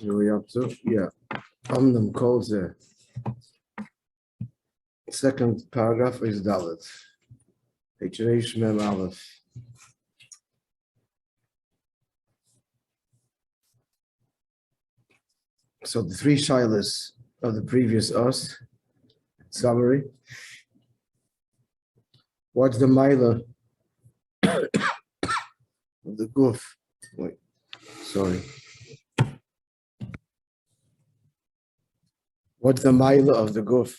Where are we up to? Yeah. Omnum calls the second paragraph is Dalet. Reish Mem Aleph. So the three shilas of the previous us summary. What's the Mila of the Guf? Wait, sorry. What's the Mila of the Guf?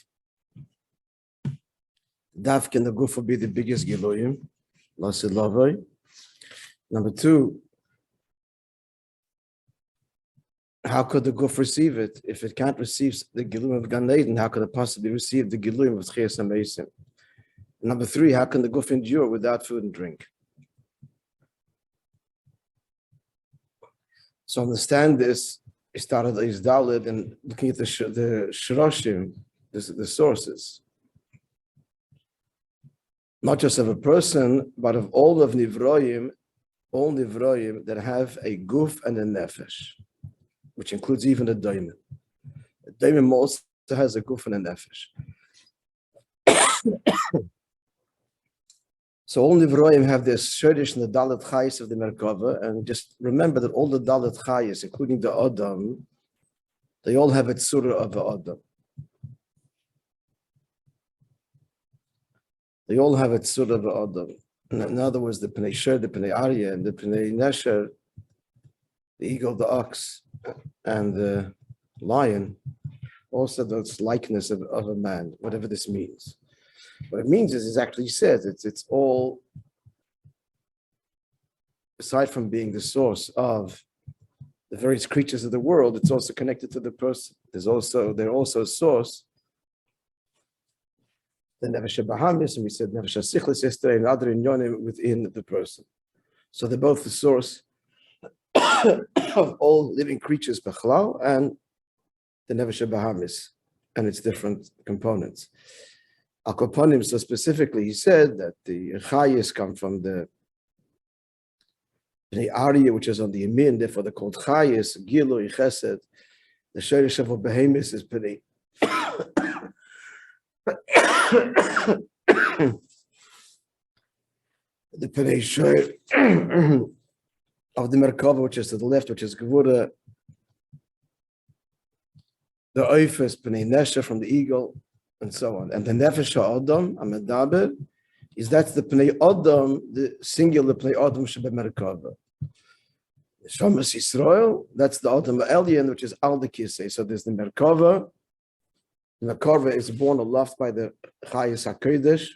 Dafk and the Guf will be the biggest Giluyim. Lasid Lavoi. Number two, how could the Guf receive it? If it can't receive the Giluyim of Gan Eden, how could it possibly receive the Giluyim of Tchias HaMeisim? Number three, how can the Guf endure without food and drink? So understand this. He started his Dalet and looking at the Shroshim, the sources. Not just of a person, but of all Nivroim that have a Guf and a Nefesh, which includes even a Daimon. A Daimon also has a Guf and a Nefesh. So all Nivroim have this Shodish and the Dalet Chayis of the Merkava, and just remember that all the Dalet Chayis, including the Adam, they all have a Tzura of the Adam. They all have a Tzura of the Adam. In other words, the Pnei Sher, the Pnei Arya, and the Pnei Nesher, the eagle, the ox, and the lion, also those likeness of a man, whatever this means. What it means is, it actually says, it's all, aside from being the source of the various creatures of the world, it's also connected to the person. They're also a source. The Nefesh Bahamis, and we said Nefesh Sichlis yesterday, and other inyonim within the person. So they're both the source of all living creatures, Bechlal, and the Nefesh Bahamis, and its different components. Akoponim, so specifically, he said that the Chayis come from the Pnei Arya, which is on the Yamin, therefore they're called Chayis, Gilui, Chesed. The Sherish of Behemis is Pnei. The Pnei Shor of the Merkava, which is to the left, which is Kvod. The Oif is Pnei Nesher from the eagle, and so on. And the Nefesh HaAdam, Amadaber, that's the Pnei Adam, the singular Pnei Adam Shebe Merkava. The Shamas Yisrael, that's the Adam Elyon, which is Al the Kisei. So there's the Merkava. The Merkava is born aloft by the Chayis HaKodesh.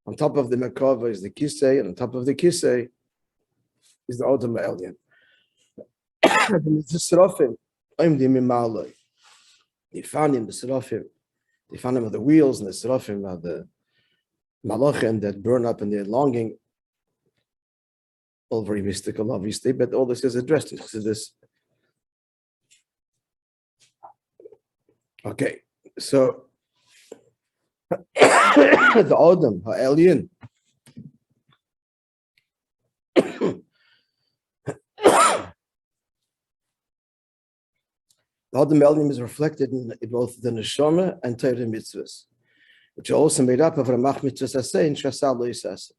On top of the Merkava is the Kisei, and on top of the Kisei is the Adam Elyon. The Serafim, I'm the Mimaloi. The Fanim, the Serafim. The Fanim are the wheels, and the Serafim are the Malachim that burn up in their longing. All very mystical, obviously, but all this is addressed in this. Okay, so the Adam, Ha'elyon. The Adam Elyon is reflected in both the Neshama and Torah mitzvahs, which are also made up of Ramach mitzvahs aseh and Shasal lo yisaseh.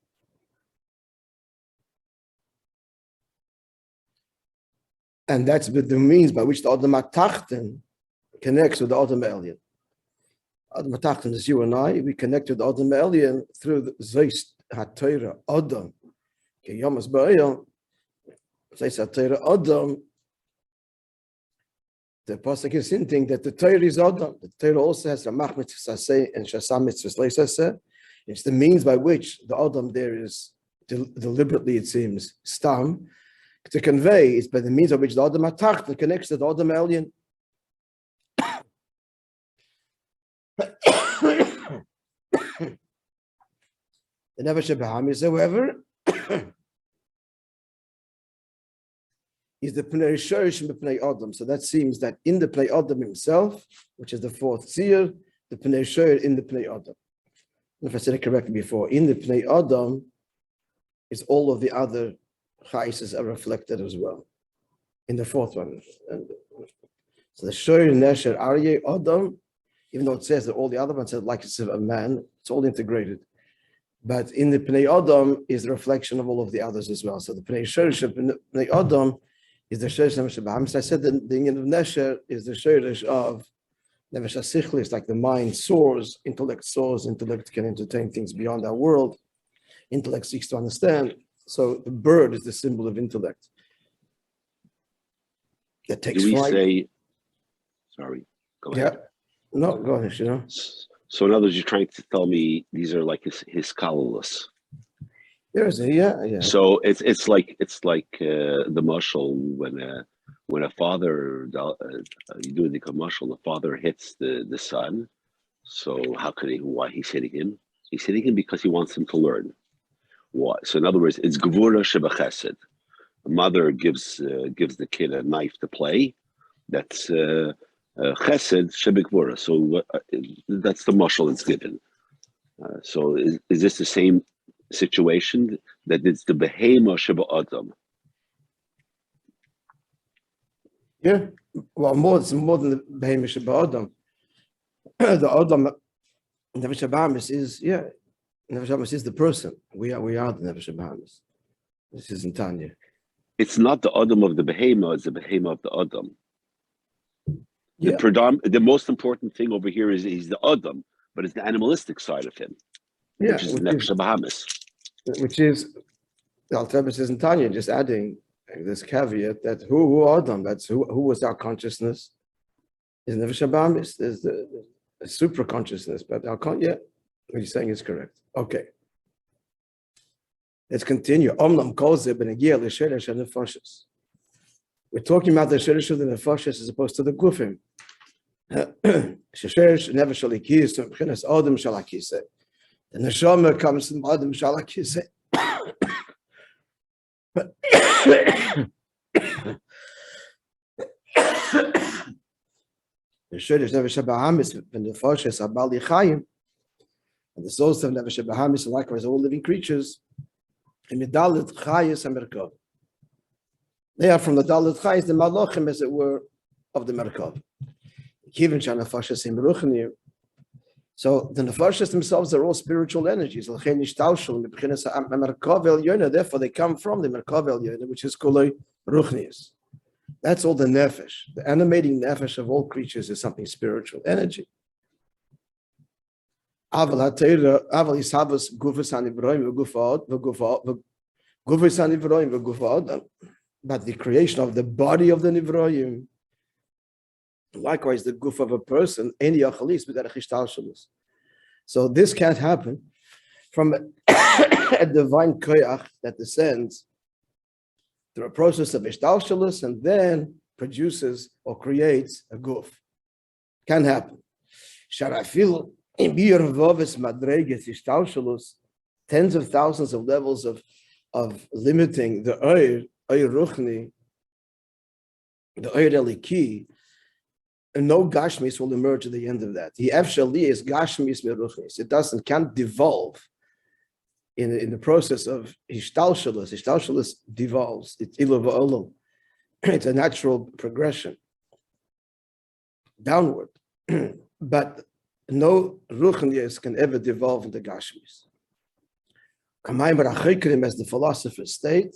And that's the means by which the Adam HaTachten connects with the Adam Elyon. Adam HaTachten is you and I. We connect with the Adam Elyon through the Zeist HaTorah Adam. Keyamas Ba'ayam, Zeist HaTorah Adam. The Pasuk is hinting that the Torah is Adam. The Torah also has Ramach mitzvahs aseh and Shasam mitzvahs lo yisaseh. It's the means by which the Adam there is deliberately, it seems, stam, to convey. It's by the means by which the Adam HaTachten connects to the Adam Elyon. The Nefesh Bahamis, however, is the Pnei Shorish and the Pnei Adam. So that seems that in the Pnei Adam himself, which is the fourth seer, the Pnei Shor in the Pnei Adam. If I said it correctly before, in the Pnei Adam is all of the other Chaises are reflected as well. in the fourth one. So the Shoyer Nesher Aryeh Adam, even though it says that all the other ones said like it's a man, it's all integrated. But in the Pnei Adam is the reflection of all of the others as well. So the Pnei Shorish of Pnei Adam is the Shorish Nefesh Bahamis. I said that the union of Nesher is the Shorish of Nefesh HaSichli. It's like the mind soars, intellect can entertain things beyond our world. Intellect seeks to understand. So the bird is the symbol of intellect. That takes flight. Say, sorry, go ahead. Yeah, no, go ahead, you know. So in other words, you're trying to tell me these are like his colorless. There's yeah. So it's like the mushal when a father you do the commercial, the father hits the son. So how could he? Why he's hitting him? He's hitting him because he wants him to learn. What? So in other words, it's gevura shebachesed. The mother gives the kid a knife to play. That's chesed shebekvura. So that's the mushal it's given. So is this the same situation that it's the behema sheba adam? Yeah, well, it's more than the behema sheba adam. The adam, Nefesh Bahamis is Nefesh Bahamis is the person. We are the Nefesh Bahamis. This is in Tanya. It's not the adam of the behema; it's the behema of the adam. Yeah. The most important thing over here is he's the adam, but it's the animalistic side of him, which is the Nefesh Bahamis. Which is, the Alter Rebbe says in Tanya, just adding this caveat that who Adam, that's who was our consciousness, is Nefesh Bahamis. There's the super consciousness, but what you're saying is correct. Okay. Let's continue. We're talking about the Sherish of the Nefashis as opposed to the Gufim. Sherish never shall accuse to Adam shall accuse. The neshama comes from Adam Shalakise. The Shurish Nefesh Bahamis and the Foshes are Bali Chayim, and the souls of Nefesh Bahamis are likewise all living creatures. And the Dalit Chayis and Merkov. They are from the Dalit Chayis, the Malachim, as it were, of the Merkov. Kivin Shana Foshes in Meruchni. So the nefashos themselves are all spiritual energies. Therefore, they come from the merkav elyon, which is called ruchnius. That's all the nefesh. The animating nefesh of all creatures is something spiritual energy. But the creation of the body of the nivroim, likewise, the goof of a person, so this can't happen from a divine koyach that descends through a process of ishtalshalus and then produces or creates a goof. Can't happen. Tens of thousands of levels of limiting the Eir Ruchni, the Eir Eliki, and no gashmis will emerge at the end of that. The efshali is gashmis meruchnis. It can't devolve in the process of hishtalshalus. Hishtalshalus devolves. It's ilu v'olam. It's a natural progression downward. But no ruchnis can ever devolve into gashmis. Kamayim rachikrim, as the philosophers state,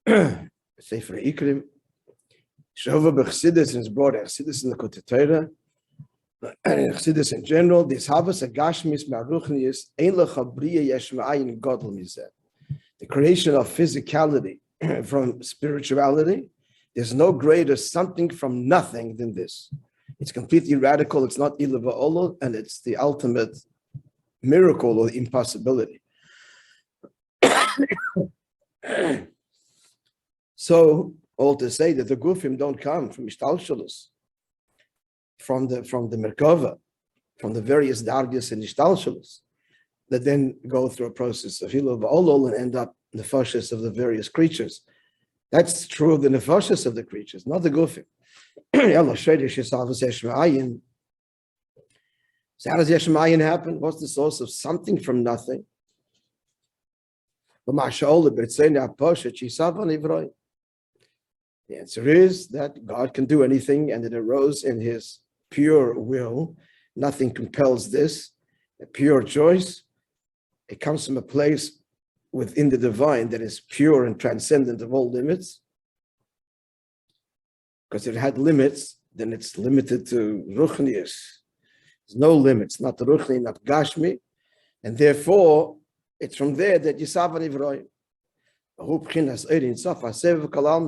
Sefer Ikrim, Shova b'chsidus is brought chsidus in the Kotetera, and chsidus in general. This havas a gashmis ma'ruchnius ein lecha bria yesh ma'ayin gadol mizeh. The creation of physicality from spirituality. There's no greater something from nothing than this. It's completely radical. It's not ilu v'olo, and it's the ultimate miracle or impossibility. So, all to say that the gufim don't come from ishtalshalus, from the merkava, from the various dargis and ishtalshalus, that then go through a process of ilu v'olo and end up in the nefashos of the various creatures. That's true of the nefashos of the creatures, not the gufim. So how does Yeshmayin happen? What's the source of something from nothing? The answer is that God can do anything, and it arose in his pure will. Nothing compels this, a pure choice. It comes from a place within the divine that is pure and transcendent of all limits. Because if it had limits, then it's limited to ruchnius. There's no limits, not ruchni, not gashmi. And therefore, it's from there that Yisav Nivroim.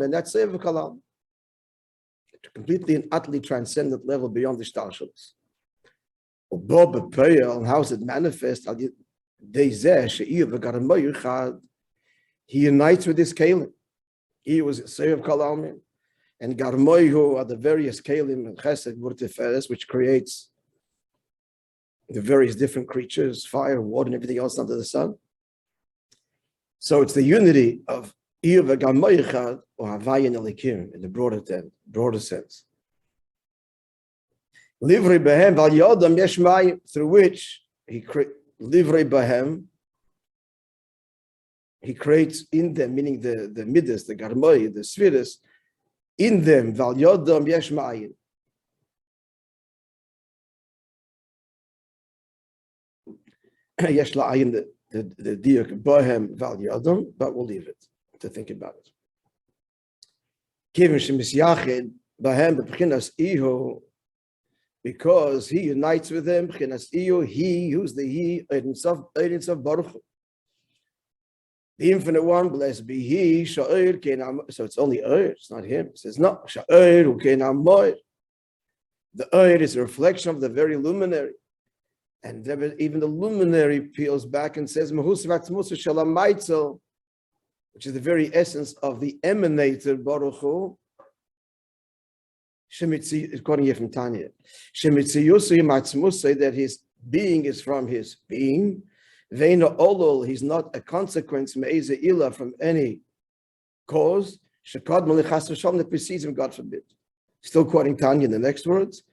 And that's a completely and utterly transcendent level beyond the shtalshalos. And how does it manifest? He unites with this kalim. He was Sev Kalalmin, and Garmoihu are the various kalim and Chesed Vurtiferes, which creates the various different creatures, fire, water, and everything else under the sun. So it's the unity of Ir v'Garmoichad or Havayin Elikim in the broader sense. Livrei Behem Val Yodam Yesh Mayim, through which he Livrei Behem, he creates in them, meaning the midas, the Garmoi, the spheres, in them Val Yodam Yesh Mayim. Yesh La'ayin, the diuk Behem Val Yodam, but we'll leave it to think about it. Kivin Shemisyachid Behem B'Pchinas Ihu, because he unites with them, he, who's the he, Ein Baruch Hu. The infinite one, blessed be he, so it's only Eir, it's not him. It says, no, the Eir is a reflection of the very luminary. And even the luminary peels back and says, which is the very essence of the emanator Baruch Hu. According here from Tanya, that his being is from his being. Veina olol, he's not a consequence from any cause. That precedes him, God forbid. Still quoting Tanya in the next words.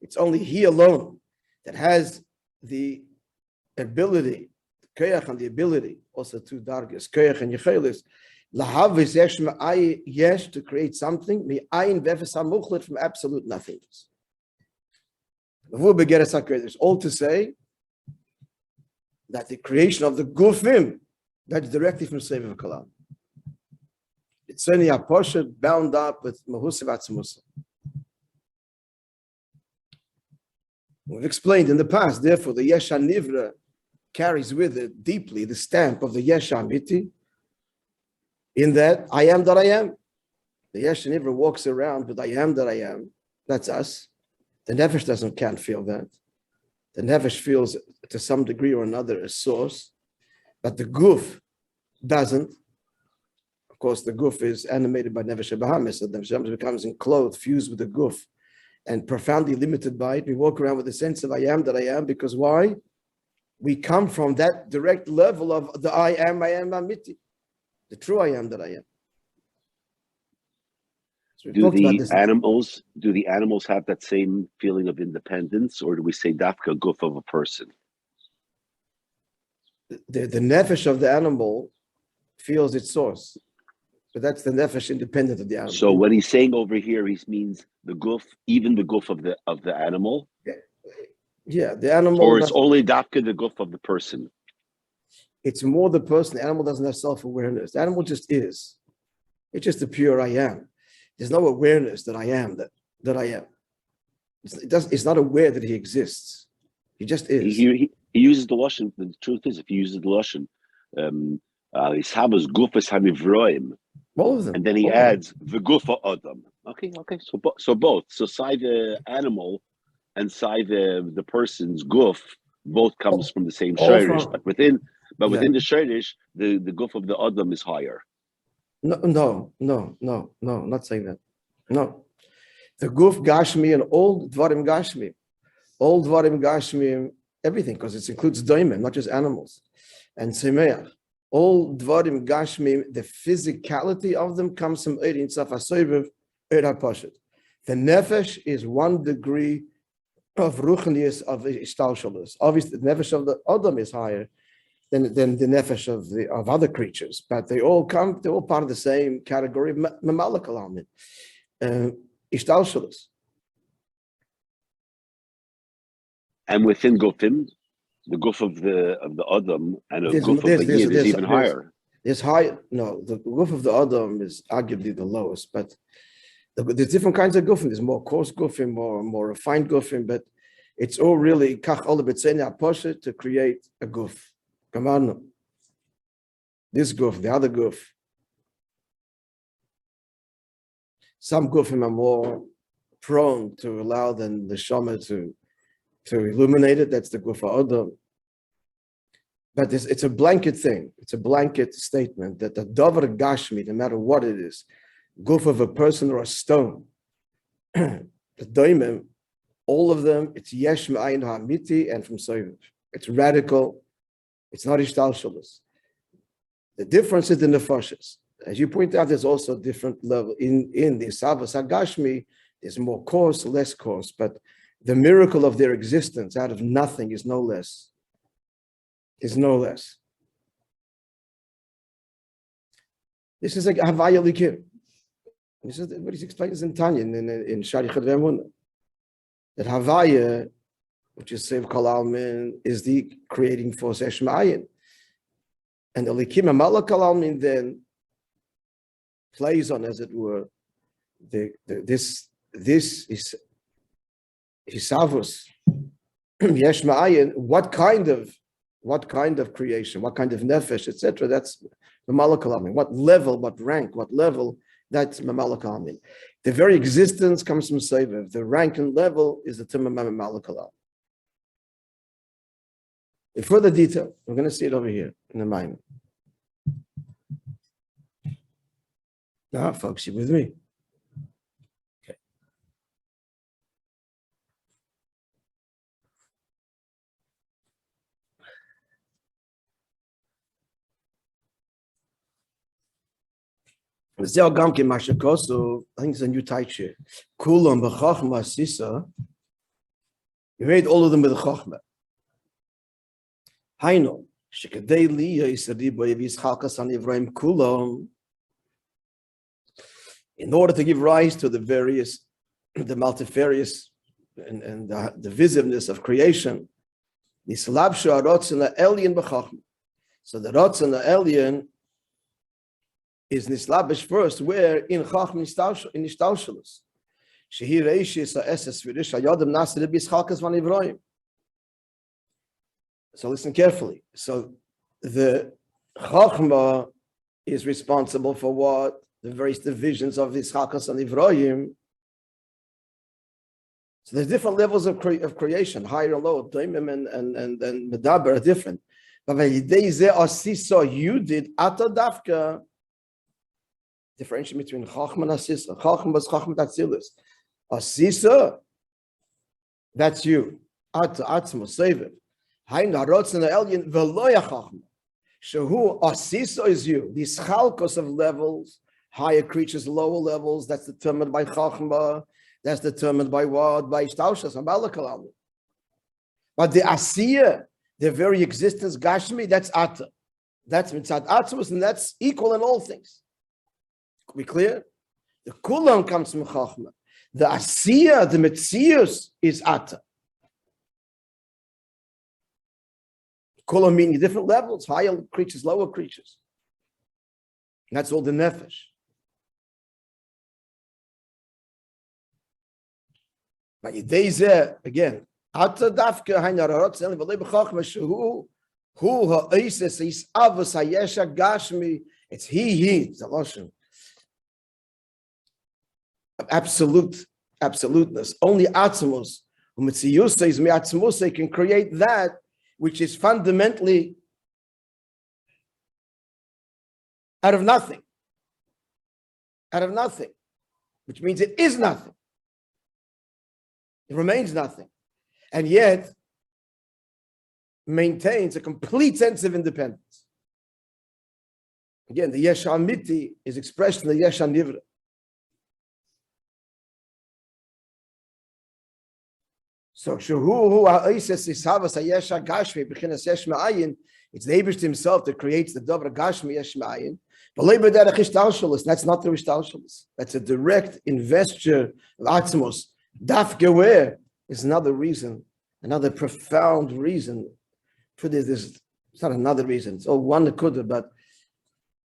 It's only he alone that has the ability, koyach and the ability, also two dargas, koyach and yechelis, lahavis yesh ma'ay yesh, to create something, mi'ayin vefes hamuchlet, from absolute nothingness. All to say that the creation of the gufim, that's directly from Sefer Kalam. It's only a portion bound up with Mahusiv Atzmusa. We've explained in the past, therefore, the Yesh HaNivra carries with it deeply the stamp of the Yesh HaAmiti, in that I am that I am. The Yesh HaNivra walks around with I am that I am. That's us. The Nefesh can't feel that. The Nefesh feels to some degree or another a source, but the Guf doesn't. Of course, the Guf is animated by Nefesh Bahamis, so the Nefesh becomes enclosed, fused with the Guf, and profoundly limited by it. We walk around with a sense of I am that I am, because why? We come from that direct level of the I am Amiti, the true I am that I am. So do the animals have that same feeling of independence, or do we say dafka guf of a person? The nefesh of the animal feels its source, but that's the nefesh independent of the animal. So what he's saying over here, he means the guf, even the guf of the animal. Yeah, the animal. Or it's only dafka the guf of the person. It's more the person. The animal doesn't have self-awareness. The animal just is. It's just the pure I am. There's no awareness that I am, that I am. It's not aware that he exists. He just is. He uses the lashon. The truth is, if he uses the lashon, Ishabas gufas hanivroim, all of them, and then he adds the gufa adam. Okay. So both. So side the animal and side the person's guf, both comes from the same shirish, but within the shirish, the guf of the adam is higher. No, not saying that. No. The guf gashmi and all dvarim gashmi, everything, because it includes daimim, not just animals, and semeach. All dvarim gashmi, the physicality of them comes from Eir Nitzaf HaSovev, Eir HaPashat. The nefesh is 1 degree of ruchnius of ishtalshalos. Obviously, the nefesh of the adam is higher, than the nefesh of other creatures, but they're all part of the same category, mamalak alamin, ishtalshalos. And within gufim, the guf of the Adam and a guf of the Yid is even higher. There's high. No, the guf of the Adam is arguably the lowest, but there's different kinds of gufim. There's more coarse gufim, more refined gufim, but it's all really kach ola b'tzenia poshet to create a guf. Come on, this guf, the other guf. Some gufim are more prone to allow than the shama to illuminate it. That's the guf of Adam. But it's a blanket thing. It's a blanket statement that the davar gashmi, no matter what it is, guf of a person or a stone, the doimim, all of them, it's yesh me'ayin ha'amiti and from soiv. It's radical. It's not ishtalshalos. The difference is the nefashis. As you point out, there's also a different level in the savas hagashmi. There's more coarse, less coarse, but the miracle of their existence out of nothing is no less. This is like Havaya Likim. This is what he explains in Tanya in Shari Chad Ve'emunah. That Havaya, which is Sev Kol Almin, is the creating force Eshma'ayin. And the Likim Amalak Kol Almin then plays on, as it were, this is Hisavus Yeshma'ayin. What kind of creation, what kind of nefesh, etc. That's Mamalak Alamin. What level, what rank, what level, that's Mamalak Alamin. The very existence comes from Sevev. The rank and level is the Tumah Mamalak Alamin. In further detail, we're going to see it over here in the Maimon. Now, folks, you with me? Okay. I think it's a new taitche. Kulam b'chachma sisa. You read all of them with the chachma. Haino shekadei liya isadi boyevis chalkas an Ivraim kulam. In order to give rise to the multifarious and the visiveness of creation, nislabshu arotzin elyon b'chachma. So the rotzin elyon is nislabish first, where in chachma in ishtalshalos. Shehi reishis ha'eses v'rish ha'yodem nasa lebis chalkas van Ivraim. So listen carefully. So the chachma is responsible for what? The various divisions of this chalkas and Ivraim. So there's different levels of creation, higher and lower. Doimim and medaber are different. But v'yidei zeh asiso yudid ata dafka. Differentiation between chachma and asisa. Chachma is chachma tatzilis. Asisa, that's you. Ata atzmo seviv. Hain harotzin ha'elyon v'lo yachachma. Shehu asisa is you. These chalkos of levels, higher creatures, lower levels, that's determined by chachma. That's determined by what? By ishtalshas and balakalam. But the asiya, the very existence, gashmi, that's ata. That's mitzad atzmus, and that's equal in all things. Be clear? The kulam comes from chachma. The asiya, the metzius, is ata. Kulam meaning different levels, higher creatures, lower creatures. And that's all the nefesh. But again, ata dafka haynararot zeli v'lei b'chachma shehu ha'oises is avos hayesha gashmi. It's he. It's a lashon. Absoluteness. Only atzmos, u'mitziyusei mi'atzmosei, can create that which is fundamentally out of nothing, which means it is nothing. It remains nothing, and yet maintains a complete sense of independence. Again, the yesh amiti is expressed in the yesh nivra. So shehu ha'oises is havas hayesh hagashmi b'chinas yesh ma'ayin. It's the Eibishter himself that creates the Dover Gashmi Yeshmayin. But that's not the Ishtalshalis. That's a direct investure of Atzmos. Daf Gewer is another reason, another profound reason for this. It's not another reason. It's all one Nakuda, but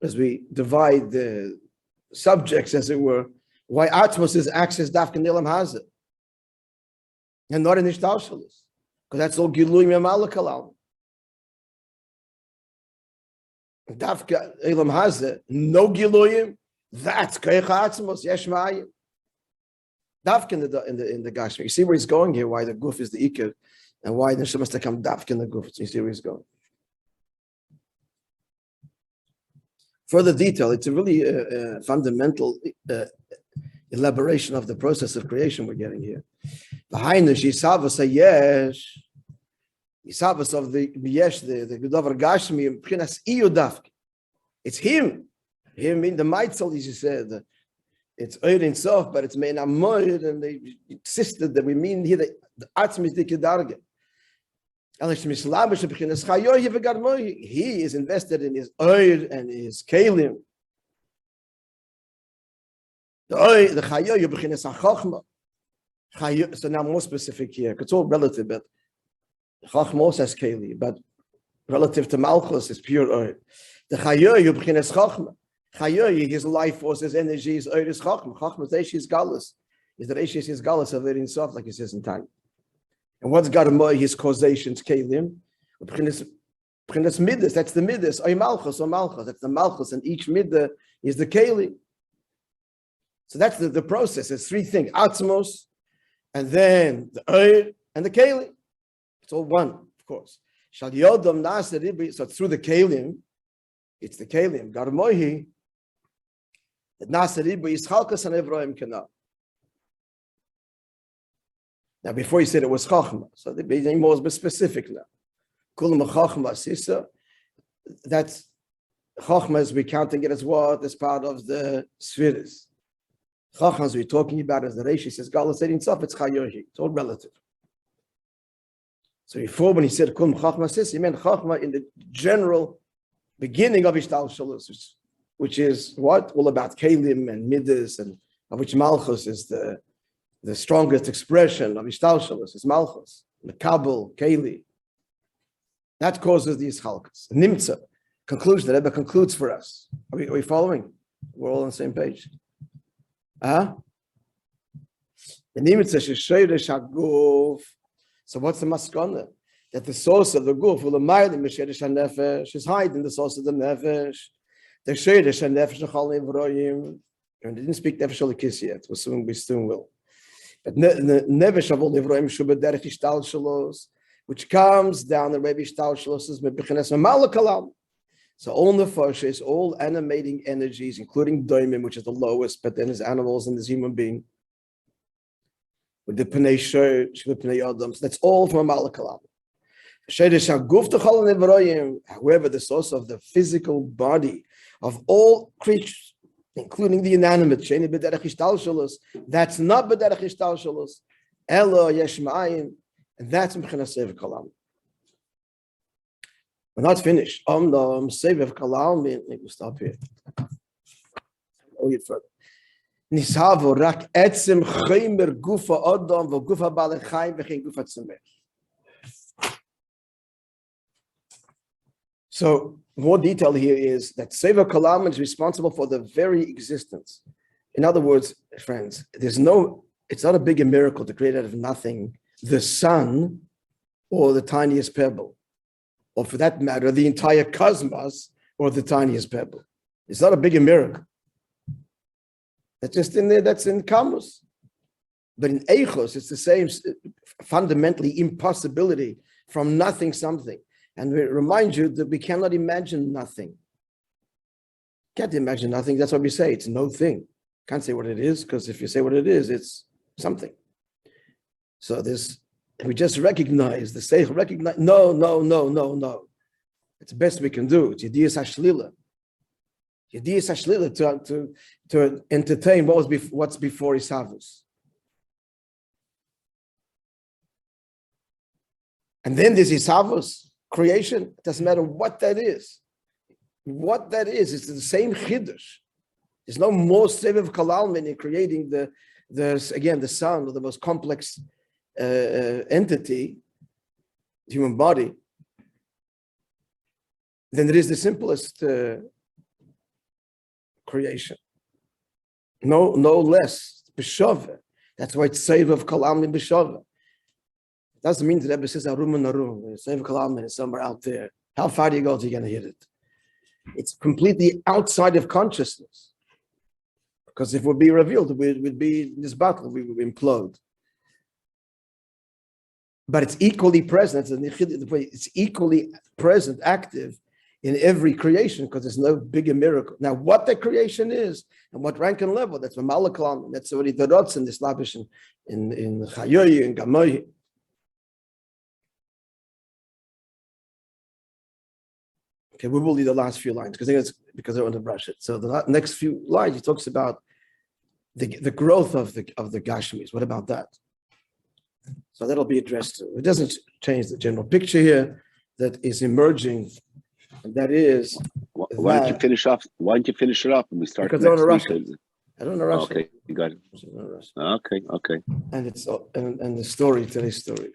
as we divide the subjects, as it were, why Atzmos is access Daf Nilam Hazeh and not in Ishtalshalis. Because that's all Gilui Memalakalam. Dafka Elam Hazeh, no Giluyim, that's Keich Atzmos, Yeshmayim. Dafka in the Gashmi. You see where he's going here, why the Guf is the Iker, and why the Shemas to come Dafka in the Guf. So you see where he's going. Further detail, it's a really fundamental elaboration of the process of creation we're getting here. Behind the Shisavas Yesh, Yisavas of the Yesh, the Gedover Gashmi, Pchinas Iyu Dafka. It's him. Him in the Maitzel, as you said. It's Eir in Sof, but it's Mein Amoir, and they insisted that we mean here the Atzmi is the Kedarge. He is invested in his Eir and his Kalim. The Eir, the Chayoy, B'chinas HaChochma. So now more specific here, it's all relative, but Chachma also has Keli, but relative to Malchus is pure Eir. The Chayoy, B'chinas Chachma. Chayoy, his life force, his energy, his Eir is Chachma. Chachma is Eishis Galus. Is that Eishis is Galus of Eir in Sof, like he says in time. And what's Garmoy, his causations, Kelim? B'chinas Midas, that's the Midas. Oy Malchus, or Malchus, that's the Malchus, and each Midah is the Keli. So that's the process. There's three things: Atzmos, and then the Eir, and the Keli. It's all one, of course. So through the Kelim, it's the Kelim. Garmohi, that Nasaribu is Chalkas and Evroim Kana. Now, before he said it was Chachma, so they're being more specific now. Kulam Chachma Sisa, that's Chachma, as we're counting it as what? As part of the spheres. Chachma, as we're talking about, as the Reishi says, Galas said himself, it's Chayohi. It's all relative. So before, when he said Kulam Chachma Sisa, he meant Chachma in the general beginning of Ishtal Shalus, which is what? All about Kalim and Midas, and of which Malchus is the strongest expression of Ishtal Shalus, is Malchus, Mekabel, Keli. That causes these halkas. Nimtza, conclusion, the Rebbe concludes for us. Are we following? We're all on the same page. The Nimtza Shesheresh HaGuf. So what's the maskana? That the source of the guf will amayr the Mesheresh HaNefesh is hide in the source of the Nefesh. The Sheresh HaNefesh Chol Nevroyim. And they didn't speak Nefesh Olikis yet. We soon will. But Nefesh of all Nevroyim Shubad Derech Ishtal Shalos, which comes down the Rebbe Ishtal Shalos is Mebichenes Mamalakalam. So all Nefesh is all animating energies, including Doimim, which is the lowest, but then there's animals and there's human being. With the Pnei Shosh, with Pnei Adam. So that's all from Mamalakalam. However, the source of the physical body of all creatures, including the inanimate, that's not b'derech ishtal shalos, elo yeshma'im, and that's m'chinas sevev kalam. We're not finished. Sevev kalam. Maybe we'll stop here. We'll get further. Nisavo rak etzem chaymer gufa adam v'gufa balechayim v'chein gufa tzemech. So more detail here is that Seva Kalam is responsible for the very existence. In other words, friends, it's not a bigger miracle to create out of nothing the sun or the tiniest pebble, or for that matter, the entire cosmos or the tiniest pebble. It's not a bigger miracle. That's just in there, that's in Kamus. But in Eichos, it's the same fundamentally impossibility from nothing something. And we remind you that we cannot imagine nothing. Can't imagine nothing. That's what we say. It's no thing. Can't say what it is, because if you say what it is, it's something. So we just recognize the say, recognize. No. It's the best we can do. It's Yediyas Hashlila. Yediyas Hashlila to entertain what's before Isavus. And then there's Isavus. creation, it doesn't matter what that is. What that is, it's the same chiddush. There's no more sevev kalalmin in creating the sun, or the most complex entity, human body, than there is the simplest creation. No less. B'shove. That's why it's sevev kalalmin b'shove. Doesn't mean that Rebbe says arum and arum. Sevev kalalmin is somewhere out there. How far do you go till you're going to hit it? It's completely outside of consciousness. Because if it would be revealed, we'd be in this battle, we would implode. But it's equally present, it's equally present, active in every creation, because there's no bigger miracle. Now, what the creation is, and what rank and level, that's Malaklam, that's already the Rotz in this lavish in Chayoyi and Gamoyi. Okay, we will read the last few lines because I want to brush it. So the next few lines, he talks about the growth of the Gashmis. What about that? So that'll be addressed too. It doesn't change the general picture here that is emerging, and that is. Why don't you finish off? Why don't you finish it up and we start? Because I don't want to rush it. I don't want to rush it. Okay, you got it. Okay. And it's and the story, today's story.